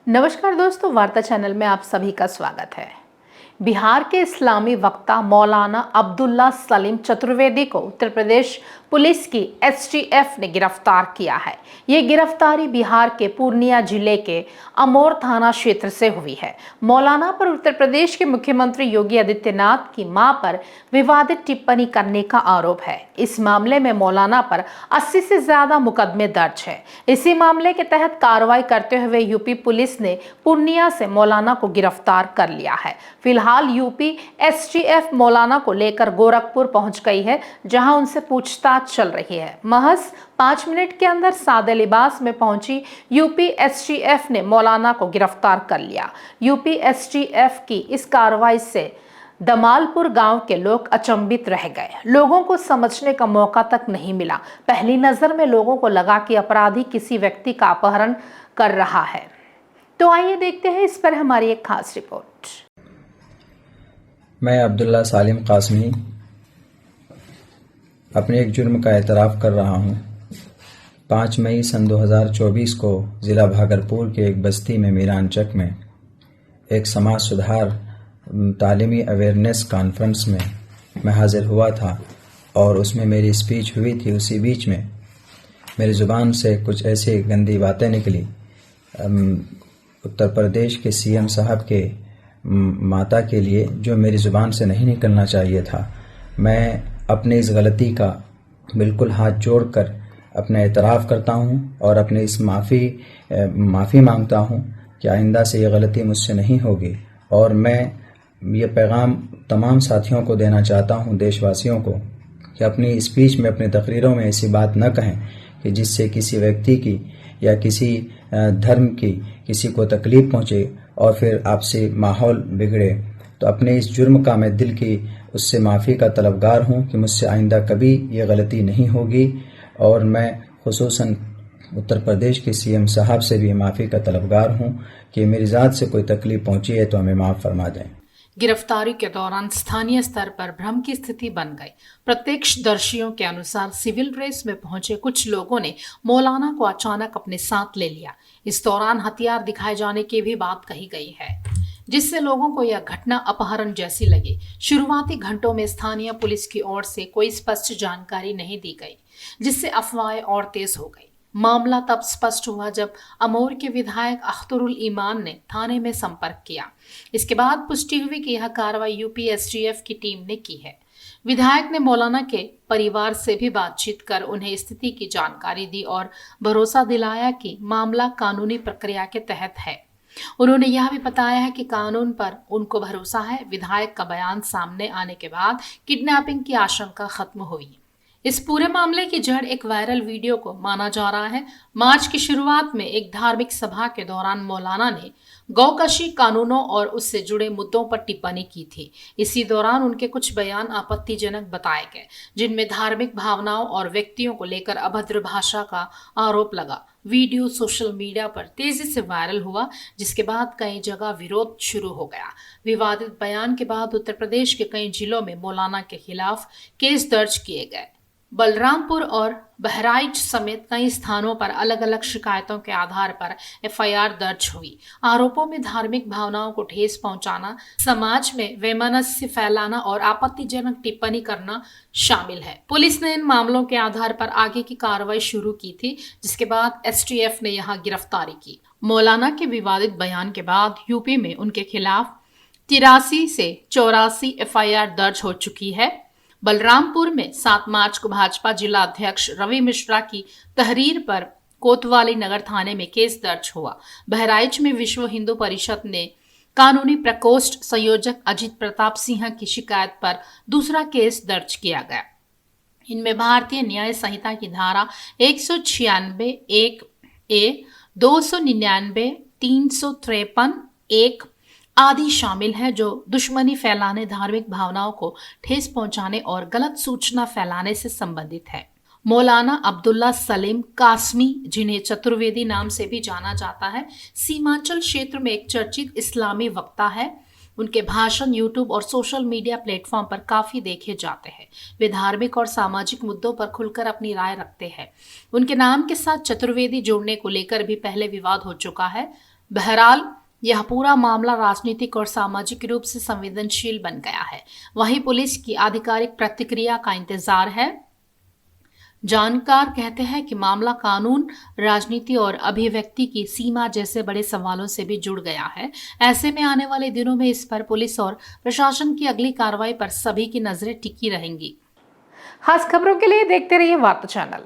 नमस्कार दोस्तों, वार्ता चैनल में आप सभी का स्वागत है। बिहार के इस्लामी वक्ता मौलाना अब्दुल्ला सलीम चतुर्वेदी को उत्तर प्रदेश पुलिस की एसटीएफ ने गिरफ्तार किया है। ये गिरफ्तारी बिहार के पूर्णिया जिले के अमोर थाना क्षेत्र से हुई है। मौलाना पर उत्तर प्रदेश के मुख्यमंत्री योगी आदित्यनाथ की मां पर विवादित टिप्पणी करने का आरोप है। इस मामले में मौलाना पर 80 से ज्यादा मुकदमे दर्ज है। इसी मामले के तहत कार्रवाई करते हुए यूपी पुलिस ने पूर्णिया से मौलाना को गिरफ्तार कर लिया है। फिलहाल यूपी एसटीएफ मौलाना को लेकर गोरखपुर पहुंच गई है, जहां उनसे पूछताछ चल रही है। महज 5 मिनट के अंदर सादे लिबास में पहुंची यूपी एसटीएफ ने मौलाना को गिरफ्तार कर लिया। यूपी एसटीएफ की इस कार्रवाई से दमालपुर गांव के लोग अचंभित रह गए। लोगों को समझने का मौका तक नहीं मिला। पहली नजर में लोगों को लगा कि अपराधी किसी व्यक्ति का अपहरण कर रहा है। तो आइए देखते हैं इस पर हमारी एक खास रिपोर्ट। मैं अब्दुल्ला सलीम कासमी अपने एक जुर्म का एतराफ़ कर रहा हूँ। 5 मई सन 2024 को ज़िला भागलपुर के एक बस्ती में मीरानचक में एक समाज सुधार तालीमी अवेयरनेस कॉन्फ्रेंस में मैं हाज़िर हुआ था और उसमें मेरी स्पीच हुई थी। उसी बीच में मेरी ज़ुबान से कुछ ऐसी गंदी बातें निकली। उत्तर प्रदेश के सीएम साहब के माता के लिए जो मेरी ज़ुबान से नहीं निकलना चाहिए था। मैं अपनी इस गलती का बिल्कुल हाथ जोड़कर अपना एतराफ़ करता हूं और अपनी इस माफ़ी मांगता हूं कि आइंदा से ये गलती मुझसे नहीं होगी। और मैं ये पैगाम तमाम साथियों को देना चाहता हूं, देशवासियों को, कि अपनी स्पीच में, अपनी तकरीरों में ऐसी बात न कहें कि जिससे किसी व्यक्ति की या किसी धर्म की किसी को तकलीफ़ पहुँचे और फिर आपसी माहौल बिगड़े। तो अपने इस जुर्म का मैं दिल की उससे माफ़ी का तलबगार हूँ कि मुझसे आइंदा कभी ये गलती नहीं होगी। और मैं खुसूसन उत्तर प्रदेश के सीएम साहब से भी माफ़ी का तलबगार हूँ कि मेरी ज़ात से कोई तकलीफ़ पहुँची है तो हमें माफ़ फरमा दें। गिरफ्तारी के दौरान स्थानीय स्तर पर भ्रम की स्थिति बन गई। प्रत्यक्षदर्शियों के अनुसार सिविल ड्रेस में पहुंचे कुछ लोगों ने मौलाना को अचानक अपने साथ ले लिया। इस दौरान हथियार दिखाए जाने की भी बात कही गई है, जिससे लोगों को यह घटना अपहरण जैसी लगी। शुरुआती घंटों में स्थानीय पुलिस की ओर से कोई स्पष्ट जानकारी नहीं दी गई, जिससे अफवाहें और तेज हो गई। मामला तब स्पष्ट हुआ जब अमोर के विधायक अख्तरुल ईमान ने थाने में संपर्क किया। इसके बाद पुष्टि हुई कि यह कार्रवाई यूपी एसटीएफ की टीम ने की है। विधायक ने मौलाना के परिवार से भी बातचीत कर उन्हें स्थिति की जानकारी दी और भरोसा दिलाया कि मामला कानूनी प्रक्रिया के तहत है। उन्होंने यह भी बताया है कि कानून पर उनको भरोसा है। विधायक का बयान सामने आने के बाद किडनैपिंग की आशंका खत्म हुई। इस पूरे मामले की जड़ एक वायरल वीडियो को माना जा रहा है। मार्च की शुरुआत में एक धार्मिक सभा के दौरान मौलाना ने गौकशी कानूनों और उससे जुड़े मुद्दों पर टिप्पणी की थी। इसी दौरान उनके कुछ बयान आपत्तिजनक बताए गए, जिनमें धार्मिक भावनाओं और व्यक्तियों को लेकर अभद्र भाषा का आरोप लगा। वीडियो सोशल मीडिया पर तेजी से वायरल हुआ, जिसके बाद कई जगह विरोध शुरू हो गया। विवादित बयान के बाद उत्तर प्रदेश के कई जिलों में मौलाना के खिलाफ केस दर्ज किए गए। बलरामपुर और बहराइच समेत कई स्थानों पर अलग अलग शिकायतों के आधार पर एफआईआर दर्ज हुई। आरोपों में धार्मिक भावनाओं को ठेस पहुंचाना, समाज में वैमनस्य फैलाना और आपत्तिजनक टिप्पणी करना शामिल है। पुलिस ने इन मामलों के आधार पर आगे की कार्रवाई शुरू की थी, जिसके बाद एसटीएफ ने यहां गिरफ्तारी की। मौलाना के विवादित बयान के बाद यूपी में उनके खिलाफ 83 से 84 एफआईआर दर्ज हो चुकी है। बलरामपुर में 7 मार्च को भाजपा जिला अध्यक्ष रवि मिश्रा की तहरीर पर कोतवाली नगर थाने में केस दर्ज हुआ। बहराइच में विश्व हिंदू परिषद ने कानूनी प्रकोष्ठ संयोजक अजित प्रताप सिंह की शिकायत पर दूसरा केस दर्ज किया गया। इनमें भारतीय न्याय संहिता की धारा 196 1A, 299, 353 1 आदि शामिल है, जो दुश्मनी फैलाने, धार्मिक भावनाओं को ठेस पहुंचाने और गलत सूचना फैलाने से संबंधित है। मौलाना अब्दुल्ला सलीम कासमी, जिन्हें चतुर्वेदी नाम से भी जाना जाता है, सीमांचल क्षेत्र में एक चर्चित इस्लामी वक्ता है। उनके भाषण यूट्यूब और सोशल मीडिया प्लेटफॉर्म पर काफी देखे जाते हैं। वे धार्मिक और सामाजिक मुद्दों पर खुलकर अपनी राय रखते हैं। उनके नाम के साथ चतुर्वेदी जोड़ने को लेकर भी पहले विवाद हो चुका है। बहरहाल यह पूरा मामला राजनीतिक और सामाजिक रूप से संवेदनशील बन गया है। वहीं पुलिस की आधिकारिक प्रतिक्रिया का इंतजार है। जानकार कहते हैं कि मामला कानून, राजनीति और अभिव्यक्ति की सीमा जैसे बड़े सवालों से भी जुड़ गया है। ऐसे में आने वाले दिनों में इस पर पुलिस और प्रशासन की अगली कार्रवाई पर सभी की नजरें टिकी रहेंगी। खास खबरों के लिए देखते रहिए वार्ता चैनल।